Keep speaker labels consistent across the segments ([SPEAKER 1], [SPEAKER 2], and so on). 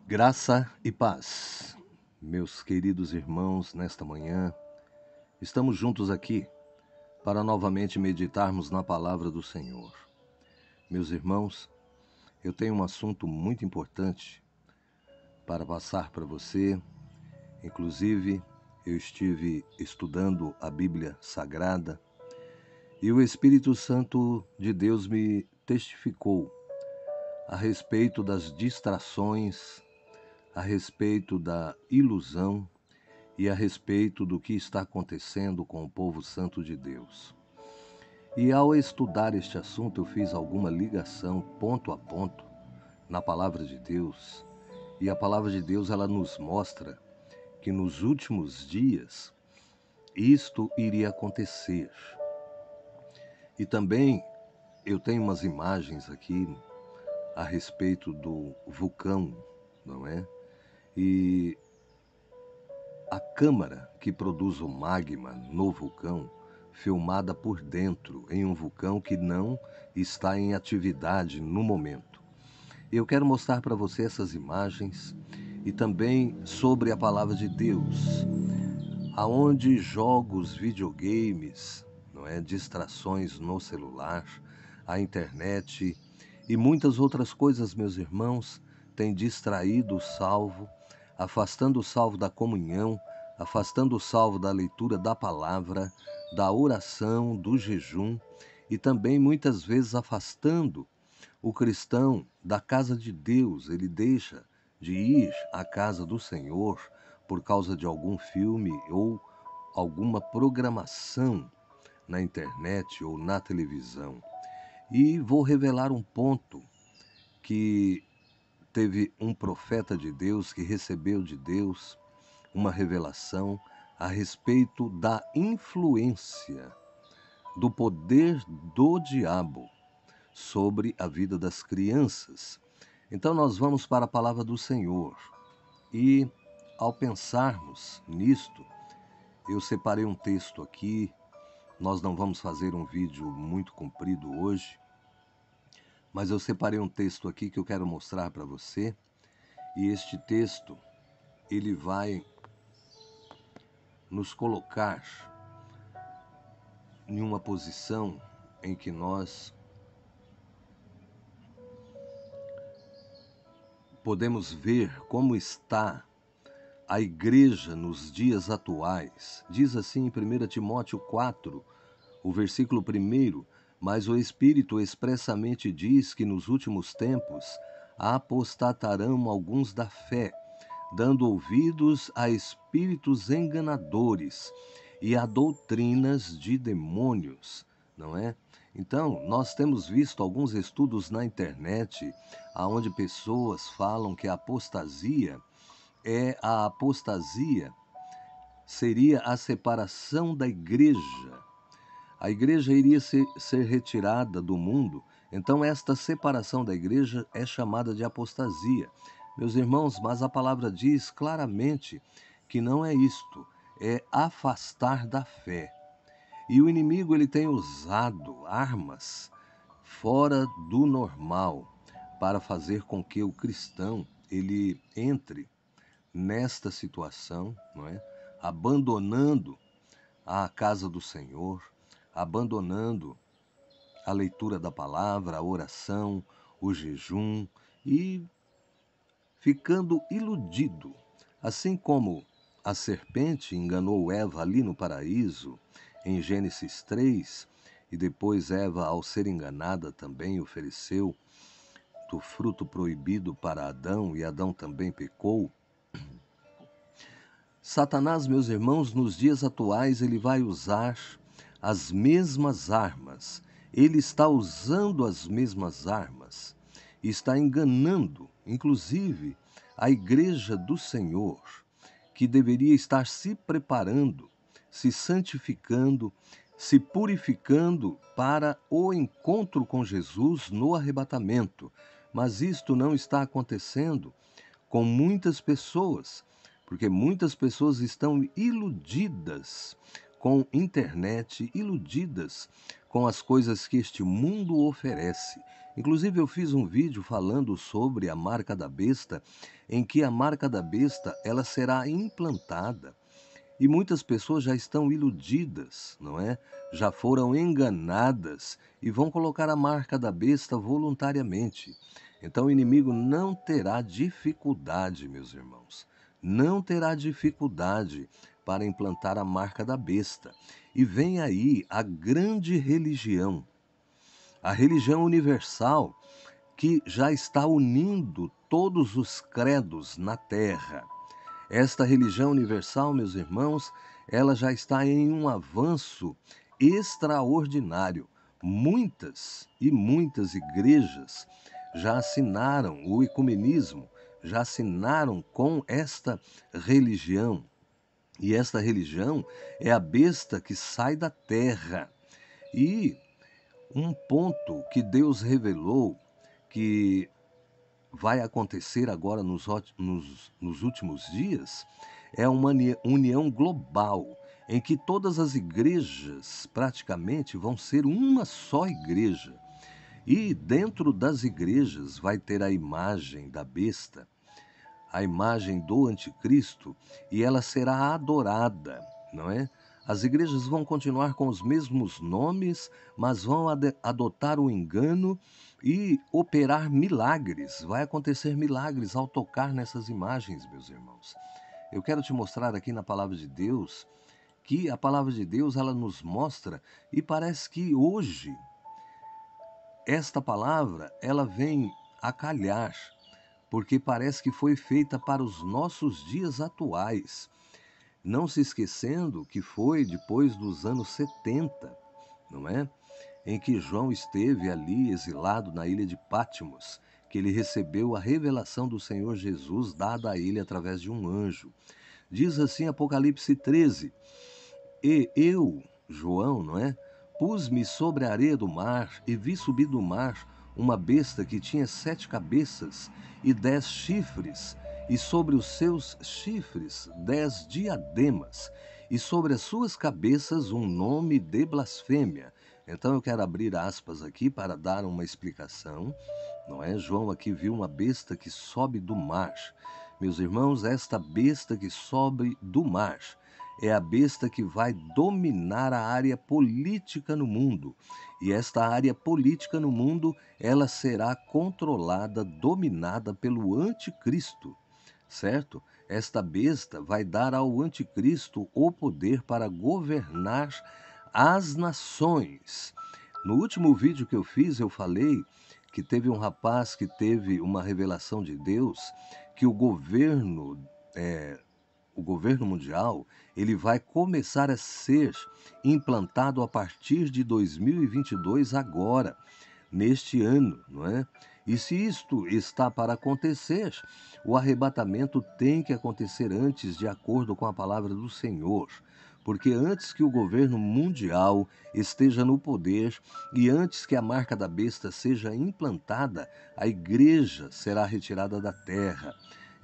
[SPEAKER 1] Graça e paz, meus queridos irmãos, nesta manhã, estamos juntos aqui para novamente meditarmos na palavra do Senhor. Meus irmãos, eu tenho um assunto muito importante para passar para você. Inclusive, eu estive estudando a Bíblia Sagrada e o Espírito Santo de Deus me testificou a respeito das distrações, a respeito da ilusão e a respeito do que está acontecendo com o povo santo de Deus. E ao estudar este assunto, eu fiz alguma ligação ponto a ponto na palavra de Deus. E a palavra de Deus, ela nos mostra que nos últimos dias isto iria acontecer. E também eu tenho umas imagens aqui a respeito do vulcão, não é? E a câmara que produz o magma no vulcão, filmada por dentro em um vulcão que não está em atividade no momento. Eu quero mostrar para você essas imagens e também sobre a palavra de Deus, aonde jogos, videogames, não é, distrações no celular, a internet e muitas outras coisas, meus irmãos, têm distraído o salvo, afastando o salvo da comunhão, afastando o salvo da leitura da palavra, da oração, do jejum e também muitas vezes afastando o cristão da casa de Deus. Ele deixa de ir à casa do Senhor por causa de algum filme ou alguma programação na internet ou na televisão. E vou revelar um ponto que teve um profeta de Deus que recebeu de Deus uma revelação a respeito da influência do poder do diabo sobre a vida das crianças. Então nós vamos para a palavra do Senhor e ao pensarmos nisto, eu separei um texto aqui. Nós não vamos fazer um vídeo muito comprido hoje, mas eu separei um texto aqui que eu quero mostrar para você. E este texto, ele vai nos colocar em uma posição em que nós podemos ver como está a igreja nos dias atuais. Diz assim em 1 Timóteo 4, o versículo 1, mas o Espírito expressamente diz que nos últimos tempos apostatarão alguns da fé, dando ouvidos a espíritos enganadores e a doutrinas de demônios, não é? Então, nós temos visto alguns estudos na internet onde pessoas falam que a apostasia seria a separação da igreja. A igreja iria ser retirada do mundo, então esta separação da igreja é chamada de apostasia. Meus irmãos, mas a palavra diz claramente que não é isto, é afastar da fé. E o inimigo, ele tem usado armas fora do normal para fazer com que o cristão ele entre nesta situação, não é? Abandonando a casa do Senhor, abandonando a leitura da palavra, a oração, o jejum e ficando iludido. Assim como a serpente enganou Eva ali no paraíso, em Gênesis 3, e depois Eva, ao ser enganada, também ofereceu do fruto proibido para Adão, e Adão também pecou. Satanás, meus irmãos, nos dias atuais, ele vai usar as mesmas armas. Ele está usando as mesmas armas. Está enganando, inclusive, a igreja do Senhor, que deveria estar se preparando, se santificando, se purificando para o encontro com Jesus no arrebatamento. Mas isto não está acontecendo com muitas pessoas, porque muitas pessoas estão iludidas com internet, iludidas com as coisas que este mundo oferece. Inclusive, eu fiz um vídeo falando sobre a marca da besta, em que a marca da besta ela será implantada. E muitas pessoas já estão iludidas, não é? Já foram enganadas e vão colocar a marca da besta voluntariamente. Então o inimigo não terá dificuldade, meus irmãos, não terá dificuldade para implantar a marca da besta. E vem aí a grande religião, a religião universal, que já está unindo todos os credos na terra. Esta religião universal, meus irmãos, ela já está em um avanço extraordinário. Muitas e muitas igrejas já assinaram o ecumenismo, já assinaram com esta religião. E esta religião é a besta que sai da terra. E um ponto que Deus revelou que vai acontecer agora nos últimos dias é uma união global, em que todas as igrejas praticamente vão ser uma só igreja. E dentro das igrejas vai ter a imagem da besta, a imagem do anticristo, e ela será adorada, não é? As igrejas vão continuar com os mesmos nomes, mas vão adotar o engano e operar milagres. Vai acontecer milagres ao tocar nessas imagens, meus irmãos. Eu quero te mostrar aqui na palavra de Deus que a palavra de Deus ela nos mostra, e parece que hoje esta palavra ela vem a calhar, porque parece que foi feita para os nossos dias atuais. Não se esquecendo que foi depois dos anos 70, não é? Em que João esteve ali exilado na ilha de Patmos, que ele recebeu a revelação do Senhor Jesus dada a ele através de um anjo. Diz assim Apocalipse 13: E eu, João, não é? Pus-me sobre a areia do mar e vi subir do mar uma besta que tinha 7 cabeças e 10 chifres, e sobre os seus chifres 10 diademas, e sobre as suas cabeças um nome de blasfêmia. Então eu quero abrir aspas aqui para dar uma explicação, não é? João aqui viu uma besta que sobe do mar. Meus irmãos, esta besta que sobe do mar é a besta que vai dominar a área política no mundo. E esta área política no mundo, ela será controlada, dominada pelo anticristo, certo? Esta besta vai dar ao anticristo o poder para governar as nações. No último vídeo que eu fiz, eu falei que teve um rapaz que teve uma revelação de Deus que o governo mundial, ele vai começar a ser implantado a partir de 2022 agora, neste ano, não é? E se isto está para acontecer, o arrebatamento tem que acontecer antes, de acordo com a palavra do Senhor. Porque antes que o governo mundial esteja no poder e antes que a marca da besta seja implantada, a igreja será retirada da terra.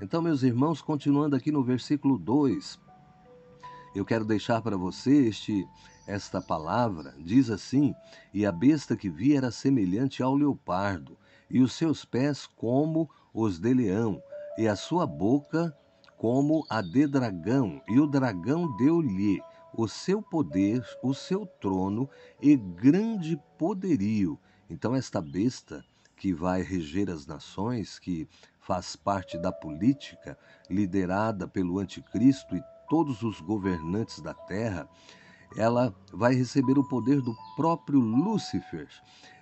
[SPEAKER 1] Então, meus irmãos, continuando aqui no versículo 2, eu quero deixar para você esta palavra. Diz assim: E a besta que vi era semelhante ao leopardo, e os seus pés como os de leão, e a sua boca como a de dragão. E o dragão deu-lhe o seu poder, o seu trono e grande poderio. Então esta besta que vai reger as nações, que faz parte da política liderada pelo anticristo e todos os governantes da terra, ela vai receber o poder do próprio Lúcifer,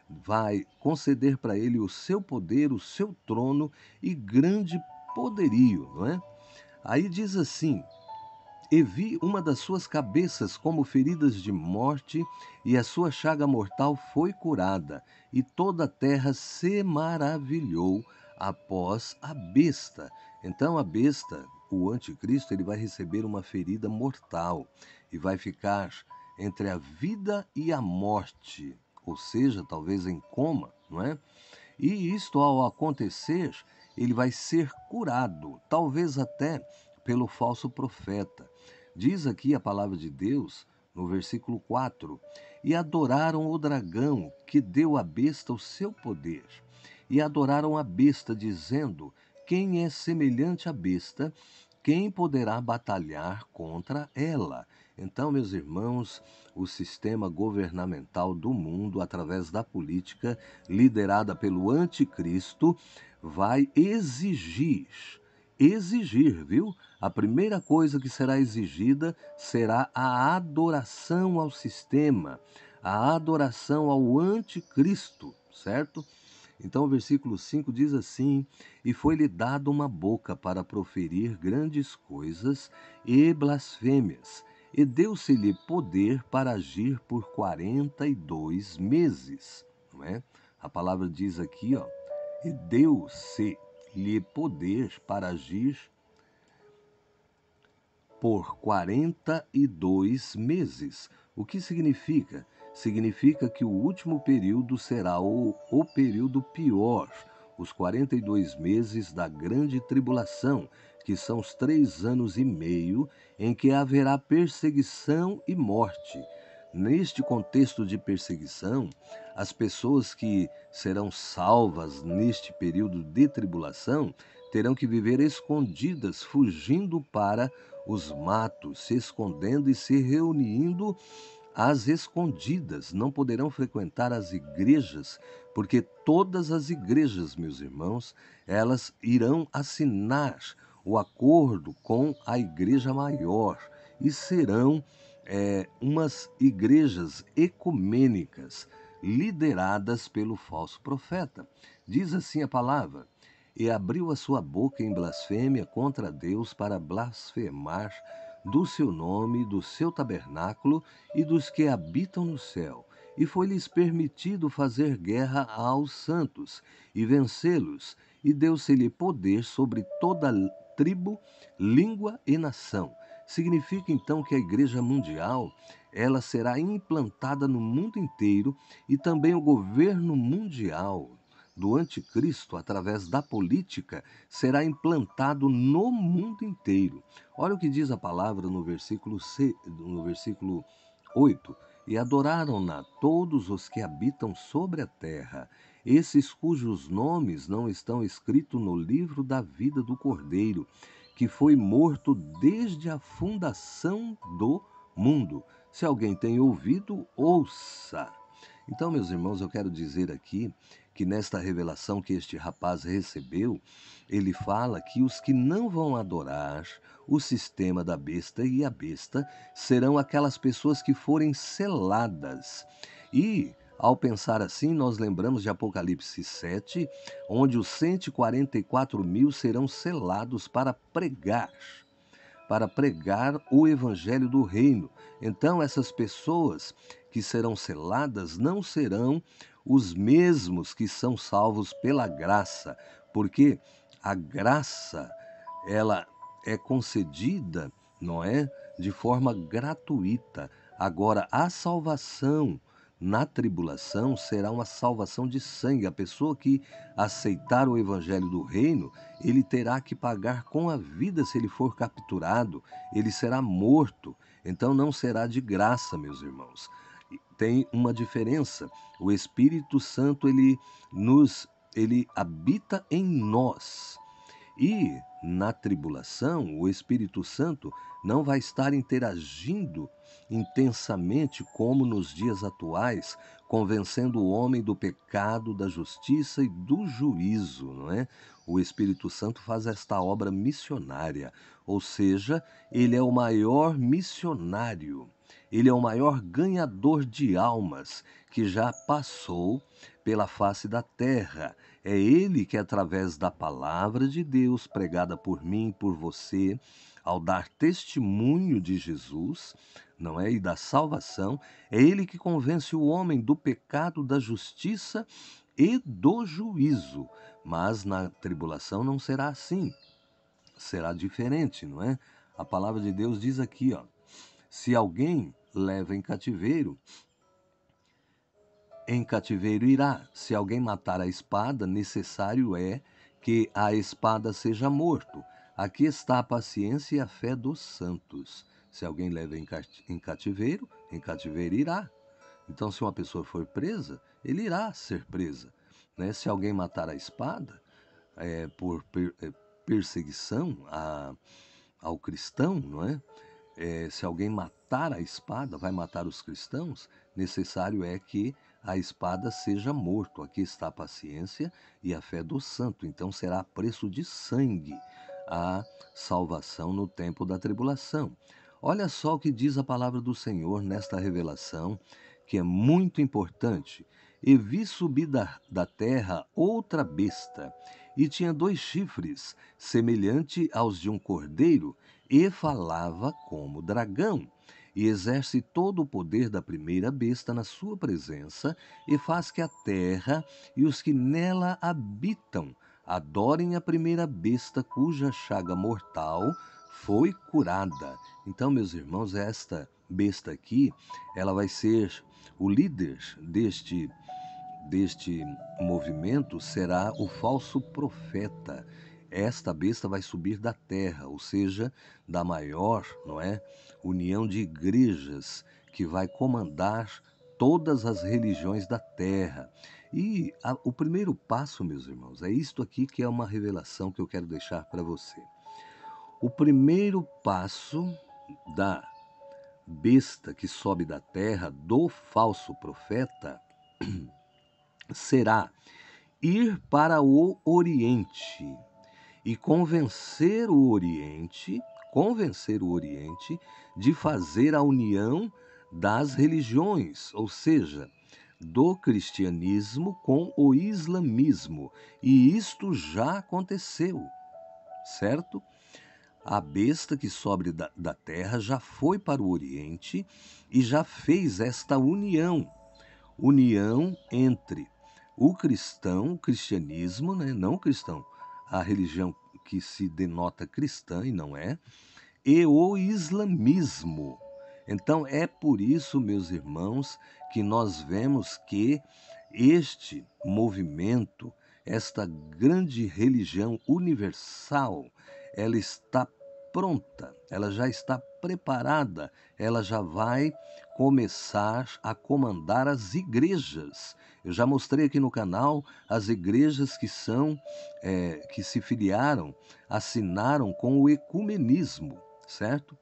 [SPEAKER 1] vai conceder para ele o seu poder, o seu trono e grande poderio, não é? Aí diz assim: E vi uma das suas cabeças como feridas de morte, e a sua chaga mortal foi curada, e toda a terra se maravilhou após a besta. Então a besta, o anticristo, ele vai receber uma ferida mortal e vai ficar entre a vida e a morte, ou seja, talvez em coma, não é? E isto ao acontecer, ele vai ser curado, talvez até pelo falso profeta. Diz aqui a palavra de Deus, no versículo 4, e adoraram o dragão que deu à besta o seu poder. E adoraram a besta, dizendo: quem é semelhante à besta? Quem poderá batalhar contra ela? Então, meus irmãos, o sistema governamental do mundo, através da política liderada pelo anticristo, vai exigir, viu? A primeira coisa que será exigida será a adoração ao sistema, a adoração ao anticristo, certo? Então o versículo 5 diz assim: e foi-lhe dada uma boca para proferir grandes coisas e blasfêmias, e deu-se-lhe poder para agir por 42 meses. Não é? A palavra diz aqui, ó, e deu-se-lhe poder para agir por 42 meses. O que significa? Significa que o último período será o período pior, os 42 meses da grande tribulação, que são os 3 anos e meio em que haverá perseguição e morte. Neste contexto de perseguição, as pessoas que serão salvas neste período de tribulação terão que viver escondidas, fugindo para os matos, se escondendo e se reunindo às escondidas. Não poderão frequentar as igrejas, porque todas as igrejas, meus irmãos, elas irão assinar o acordo com a igreja maior e serão umas igrejas ecumênicas lideradas pelo falso profeta. Diz assim a palavra: e abriu a sua boca em blasfêmia contra Deus para blasfemar do seu nome, do seu tabernáculo e dos que habitam no céu. E foi-lhes permitido fazer guerra aos santos e vencê-los, e deu-se-lhe poder sobre toda tribo, língua e nação. Significa então que a Igreja Mundial, ela será implantada no mundo inteiro, e também o governo mundial do anticristo, através da política, será implantado no mundo inteiro. Olha o que diz a palavra no versículo 8. E adoraram-na todos os que habitam sobre a terra, esses cujos nomes não estão escritos no livro da vida do Cordeiro, que foi morto desde a fundação do mundo. Se alguém tem ouvido, ouça. Então, meus irmãos, eu quero dizer aqui que nesta revelação que este rapaz recebeu, ele fala que os que não vão adorar o sistema da besta e a besta serão aquelas pessoas que forem seladas. E, ao pensar assim, nós lembramos de Apocalipse 7, onde os 144 mil serão selados para pregar o evangelho do reino. Então, essas pessoas que serão seladas não serão os mesmos que são salvos pela graça, porque a graça, ela é concedida, não é, de forma gratuita. Agora, a salvação na tribulação será uma salvação de sangue. A pessoa que aceitar o evangelho do reino, ele terá que pagar com a vida. Se ele for capturado, ele será morto. Então não será de graça, meus irmãos. Tem uma diferença. O Espírito Santo, ele habita em nós. E na tribulação, o Espírito Santo não vai estar interagindo intensamente como nos dias atuais, convencendo o homem do pecado, da justiça e do juízo, não é? O Espírito Santo faz esta obra missionária, ou seja, ele é o maior missionário. Ele é o maior ganhador de almas que já passou pela face da terra. É ele que, através da palavra de Deus pregada por mim e por você, ao dar testemunho de Jesus, não é, e da salvação, é ele que convence o homem do pecado, da justiça e do juízo. Mas na tribulação não será assim. Será diferente, não é? A palavra de Deus diz aqui, ó: se alguém leva em cativeiro irá. Se alguém matar a espada, necessário é que a espada seja morto. Aqui está a paciência e a fé dos santos. Se alguém leva em cativeiro irá. Então, se uma pessoa for presa, ele irá ser presa, né? Se alguém matar a espada, por perseguição ao cristão, não é? Se alguém matar a espada, vai matar os cristãos, necessário é que a espada seja morto. Aqui está a paciência e a fé do santo. Então será a preço de sangue a salvação no tempo da tribulação. Olha só o que diz a palavra do Senhor nesta revelação, que é muito importante. E vi subir da terra outra besta, e tinha 2 chifres, semelhante aos de um cordeiro, e falava como dragão, e exerce todo o poder da primeira besta na sua presença, e faz que a terra e os que nela habitam adorem a primeira besta cuja chaga mortal foi curada. Então, meus irmãos, esta besta aqui, ela vai ser o líder deste movimento, será o falso profeta. Esta besta vai subir da terra, ou seja, da maior, não é, união de igrejas que vai comandar todas as religiões da terra. E o primeiro passo, meus irmãos, é isto aqui que é uma revelação que eu quero deixar para você. O primeiro passo da besta que sobe da terra, do falso profeta, será ir para o Oriente e convencer o Oriente de fazer a união das religiões, ou seja, do cristianismo com o islamismo. E isto já aconteceu, certo? A besta que sobe da terra já foi para o Oriente e já fez esta união entre o cristão, o cristianismo, né? Não o cristão, a religião que se denota cristã e não é, e o islamismo. Então é por isso, meus irmãos, que nós vemos que este movimento, esta grande religião universal, ela está pronta, ela já está preparada, ela já vai começar a comandar as igrejas. Eu já mostrei aqui no canal as igrejas que se filiaram, assinaram com o ecumenismo, certo?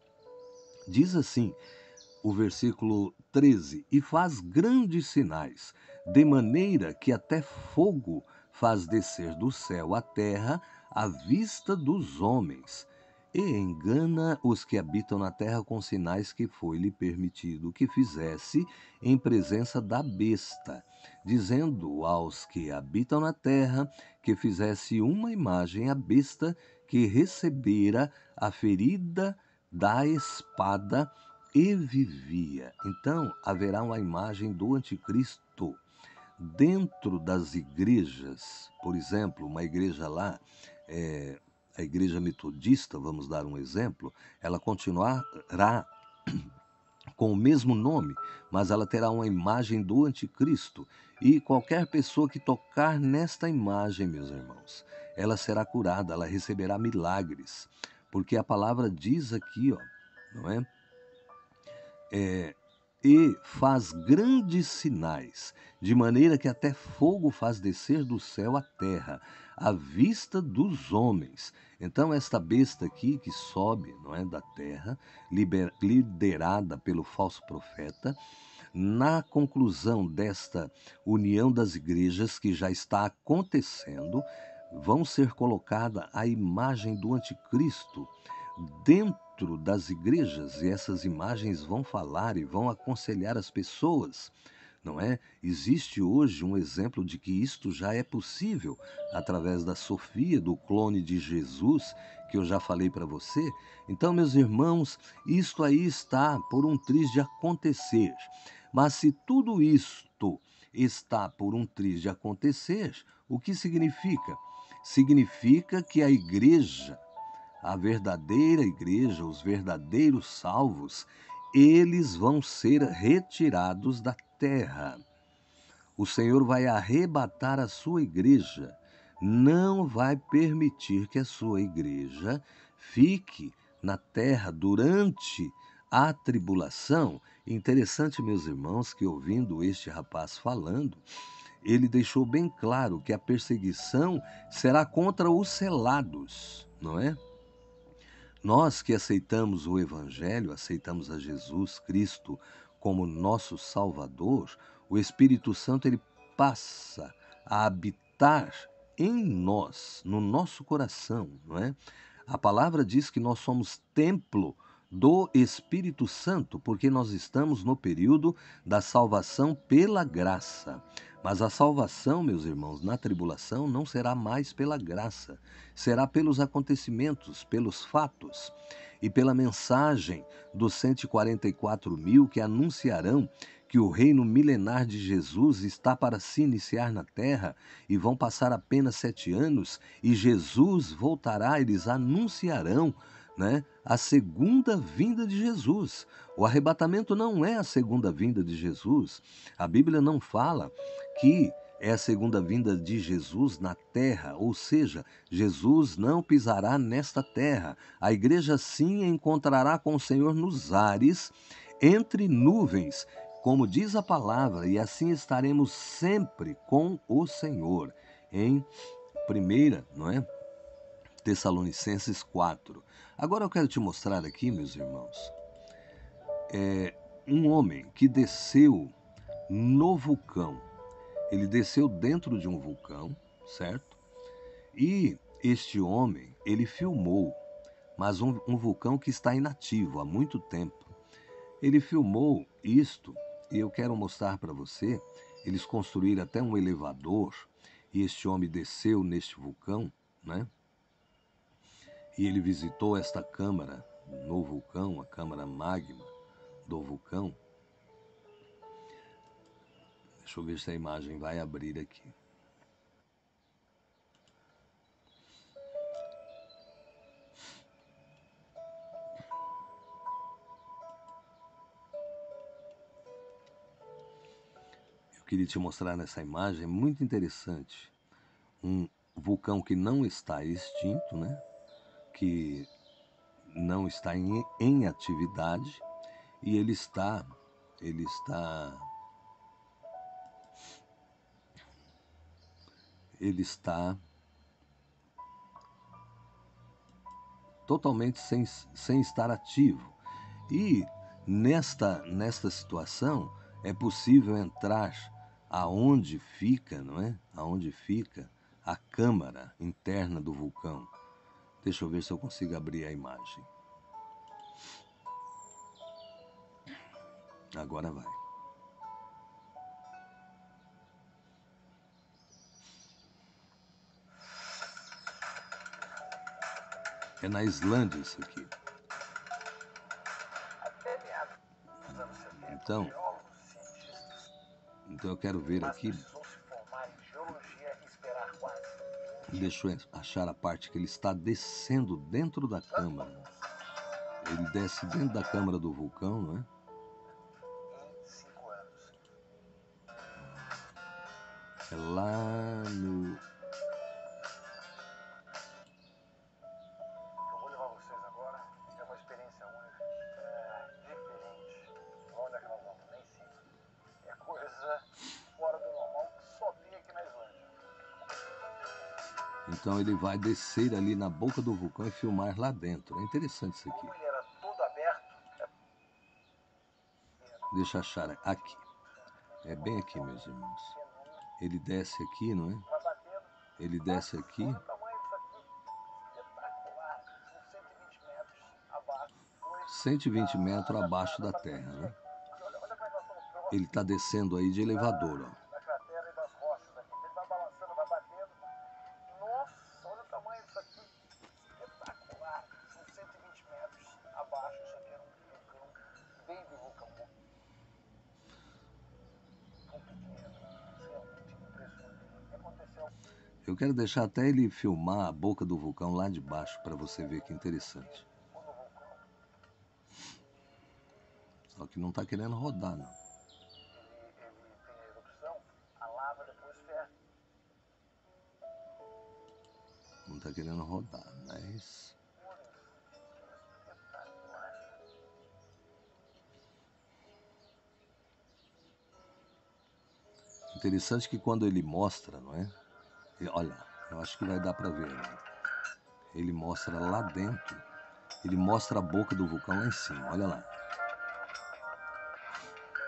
[SPEAKER 1] Diz assim o versículo 13: e faz grandes sinais, de maneira que até fogo faz descer do céu à terra à vista dos homens, e engana os que habitam na terra com sinais que foi-lhe permitido que fizesse em presença da besta, dizendo aos que habitam na terra que fizesse uma imagem à besta que recebera a ferida da espada e vivia. Então haverá uma imagem do anticristo dentro das igrejas. Por exemplo, uma igreja lá, a igreja metodista, vamos dar um exemplo, ela continuará com o mesmo nome, mas ela terá uma imagem do anticristo. E qualquer pessoa que tocar nesta imagem, meus irmãos, ela será curada, ela receberá milagres. Porque a palavra diz aqui, ó, não é? E faz grandes sinais, de maneira que até fogo faz descer do céu à terra, à vista dos homens. Então esta besta aqui que sobe, não é, da terra, liderada pelo falso profeta, na conclusão desta união das igrejas que já está acontecendo, vão ser colocada a imagem do anticristo dentro das igrejas, e essas imagens vão falar e vão aconselhar as pessoas, não é? Existe hoje um exemplo de que isto já é possível através da Sofia, do clone de Jesus, que eu já falei para você. Então, meus irmãos, isto aí está por um triz de acontecer. Mas se tudo isto está por um triz de acontecer, o que significa? Significa que a verdadeira igreja, os verdadeiros salvos, eles vão ser retirados da terra. O Senhor vai arrebatar a sua igreja, não vai permitir que a sua igreja fique na terra durante A tribulação, interessante, meus irmãos, que ouvindo este rapaz falando, ele deixou bem claro que a perseguição será contra os selados, não é? Nós que aceitamos o Evangelho, aceitamos a Jesus Cristo como nosso Salvador, o Espírito Santo ele passa a habitar em nós, no nosso coração, não é? A palavra diz que nós somos templo do Espírito Santo, porque nós estamos no período da salvação pela graça. Mas a salvação, meus irmãos, na tribulação não será mais pela graça, será pelos acontecimentos, pelos fatos e pela mensagem dos 144 mil que anunciarão que o reino milenar de Jesus está para se iniciar na terra e vão passar apenas 7 anos e Jesus voltará, eles anunciarão, né, a segunda vinda de Jesus. O arrebatamento não é a segunda vinda de Jesus. A Bíblia não fala que é a segunda vinda de Jesus na terra, ou seja, Jesus não pisará nesta terra. A igreja sim encontrará com o Senhor nos ares, entre nuvens, como diz a palavra, e assim estaremos sempre com o Senhor. Em primeira, não é? Tessalonicenses 4. Agora eu quero te mostrar aqui, meus irmãos, um homem que desceu no vulcão. Ele desceu dentro de um vulcão, certo? E este homem, ele filmou, mas um vulcão que está inativo há muito tempo. Ele filmou isto e eu quero mostrar para você. Eles construíram até um elevador e este homem desceu neste vulcão, né? E ele visitou esta câmara no vulcão, a câmara magma do vulcão. Deixa eu ver se a imagem vai abrir aqui. Eu queria te mostrar nessa imagem, muito interessante. Um vulcão que não está extinto, né? Que não está em atividade e ele está totalmente sem estar ativo. E nesta situação é possível entrar aonde fica, não é? Aonde fica a câmara interna do vulcão. Deixa eu ver se eu consigo abrir a imagem. Agora vai. É na Islândia isso aqui. Então eu quero ver aqui. Deixa eu achar a parte que ele está descendo dentro da câmara. Ele desce dentro da câmara do vulcão, não é? É lá no...
[SPEAKER 2] Eu vou levar vocês agora. É uma experiência única, diferente. Onde é que nós vamos? Nem em cima. É coisa fora do normal que só tem aqui na Islândia.
[SPEAKER 1] Então ele vai descer ali na boca do vulcão e filmar lá dentro. É interessante isso aqui.
[SPEAKER 2] Como ele era todo aberto,
[SPEAKER 1] Deixa eu achar aqui. É bem aqui, meus irmãos. Ele desce aqui, não é?
[SPEAKER 2] vai batendo.
[SPEAKER 1] Ele desce aqui.
[SPEAKER 2] Olha o tamanho disso aqui. Espetacular. São
[SPEAKER 1] 120 metros abaixo da terra, né?
[SPEAKER 2] Olha como é que nós estamos próximos.
[SPEAKER 1] Ele está descendo aí de elevador, ó.
[SPEAKER 2] Da cratera e das rochas aqui. Ele vai balançando, vai batendo. Nossa, olha o tamanho disso aqui. Espetacular. São 120 metros abaixo. Isso aqui era um vulcão, baby vulcão. Muito dinheiro. Realmente impressionante. Aconteceu.
[SPEAKER 1] Eu quero deixar até ele filmar a boca do vulcão lá de baixo para você ver que interessante.
[SPEAKER 2] Quando o vulcão
[SPEAKER 1] Só que não está querendo rodar, não.
[SPEAKER 2] ele tem a erupção, a lava depois ferve.
[SPEAKER 1] Não está querendo rodar, mas... Interessante que quando ele mostra, não é? Olha, eu acho que vai dar para ver, né? Ele mostra lá dentro, ele mostra a boca do vulcão lá em cima, olha lá.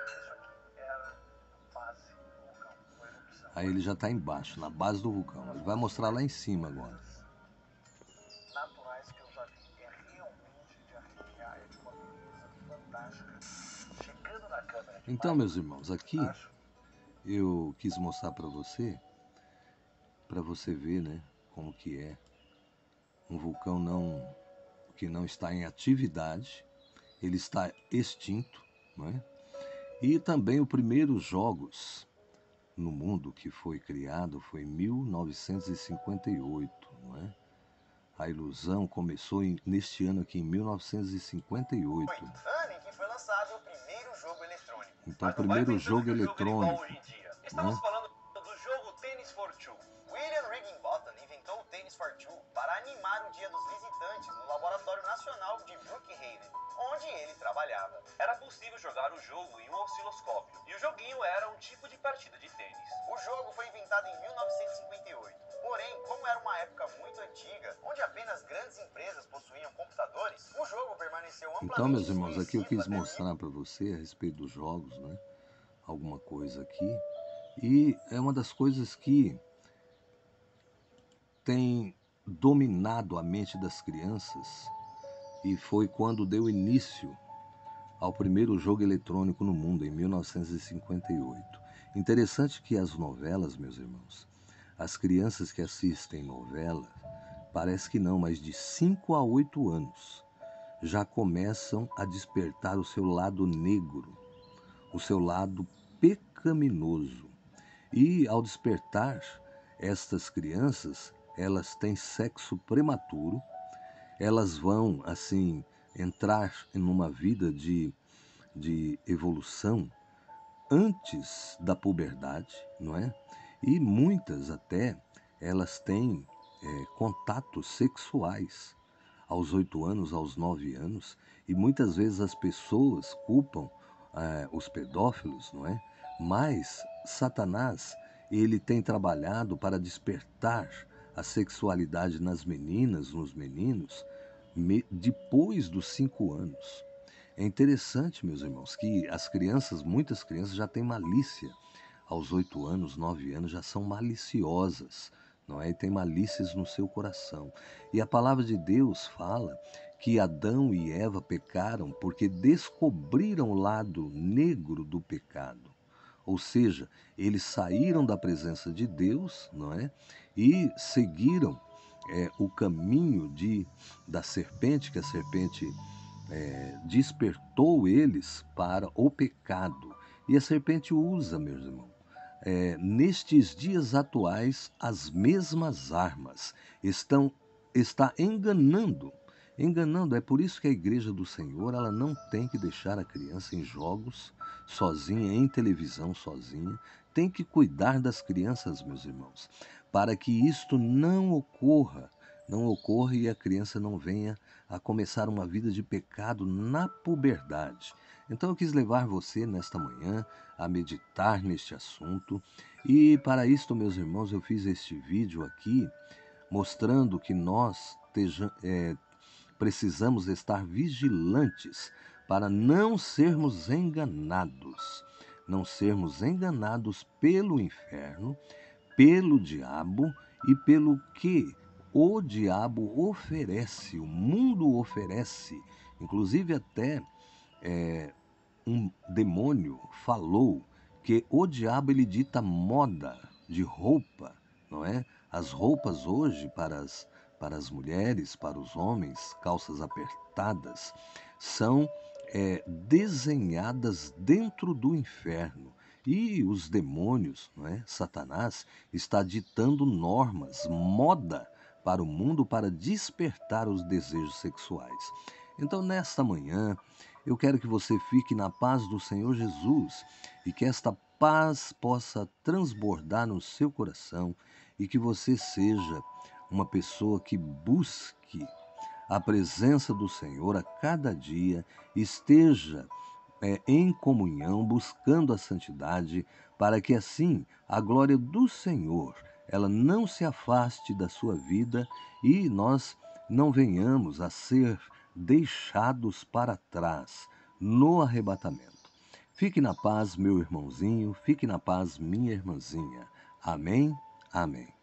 [SPEAKER 2] Isso aqui era a base do vulcão, uma erupção.
[SPEAKER 1] Aí ele já está embaixo, na base do vulcão. Ele vai mostrar lá em cima agora.
[SPEAKER 2] Naturais que eu já vi, é realmente de arrepiar, é de uma beleza fantástica. Chegando na câmera de
[SPEAKER 1] Então,
[SPEAKER 2] baixo,
[SPEAKER 1] meus irmãos, aqui
[SPEAKER 2] acho
[SPEAKER 1] eu quis mostrar para você ver, né, como que é um vulcão que não está em atividade, ele está extinto, não é? E também os primeiros jogos no mundo que foi criado foi em 1958, não é? A ilusão começou neste ano aqui, em 1958.
[SPEAKER 3] Ano em que foi lançado o primeiro jogo eletrônico.
[SPEAKER 1] Então, o
[SPEAKER 3] Mas não vai
[SPEAKER 1] primeiro
[SPEAKER 3] pensando
[SPEAKER 1] jogo
[SPEAKER 3] que o jogo era igual
[SPEAKER 1] eletrônico,
[SPEAKER 3] hoje em dia. Estamos
[SPEAKER 1] né?
[SPEAKER 3] falando do jogo Tennis for Two. William Higginbotham inventou o Tennis for Two para animar o dia dos visitantes no Laboratório Nacional de Brookhaven, onde ele trabalhava. Era possível jogar o jogo em um osciloscópio, e o joguinho era um tipo de partida de tênis. O jogo foi inventado em 1958. Porém, como era uma época muito antiga, onde apenas grandes empresas possuíam computadores, o jogo permaneceu amplamente
[SPEAKER 1] Então, meus irmãos, aqui eu
[SPEAKER 3] desconhecido
[SPEAKER 1] quis
[SPEAKER 3] até
[SPEAKER 1] mostrar para você a respeito dos jogos, né? Alguma coisa aqui. E é uma das coisas que tem dominado a mente das crianças e foi quando deu início ao primeiro jogo eletrônico no mundo, em 1958. Interessante que as novelas, meus irmãos, as crianças que assistem novela, parece que não, mas de 5 a 8 anos, já começam a despertar o seu lado negro, o seu lado pecaminoso. E ao despertar, estas crianças, elas têm sexo prematuro, elas vão, assim, entrar em uma vida de evolução antes da puberdade, não é? E muitas até, elas têm contatos sexuais aos 8 anos, aos 9 anos, e muitas vezes as pessoas culpam os pedófilos, não é? Mas Satanás, ele tem trabalhado para despertar a sexualidade nas meninas, nos meninos, depois dos 5 anos. É interessante, meus irmãos, que as crianças, muitas crianças já têm malícia. Aos 8 anos, 9 anos, já são maliciosas, não é? E tem malícias no seu coração. E a palavra de Deus fala que Adão e Eva pecaram porque descobriram o lado negro do pecado. Ou seja, eles saíram da presença de Deus, não é? E seguiram o caminho da serpente, que a serpente despertou eles para o pecado. E a serpente usa, meus irmãos, nestes dias atuais, as mesmas armas está enganando. É por isso que a igreja do Senhor, ela não tem que deixar a criança em jogos sozinha, em televisão sozinha. Tem que cuidar das crianças, meus irmãos, para que isto não ocorra e a criança não venha a começar uma vida de pecado na puberdade. Então eu quis levar você nesta manhã a meditar neste assunto e para isto, meus irmãos, eu fiz este vídeo aqui mostrando que nós precisamos estar vigilantes para não sermos enganados pelo inferno, pelo diabo e pelo que o diabo oferece, o mundo oferece. Inclusive até um demônio falou que o diabo ele dita moda de roupa, não é? As roupas hoje para as mulheres, para os homens, calças apertadas, são desenhadas dentro do inferno. E os demônios, não é? Satanás está ditando normas, moda para o mundo para despertar os desejos sexuais. Então, nesta manhã, eu quero que você fique na paz do Senhor Jesus e que esta paz possa transbordar no seu coração e que você seja uma pessoa que busque a presença do Senhor a cada dia, esteja em comunhão, buscando a santidade, para que assim a glória do Senhor ela não se afaste da sua vida e nós não venhamos a ser deixados para trás no arrebatamento. Fique na paz, meu irmãozinho, fique na paz, minha irmãzinha. Amém, amém.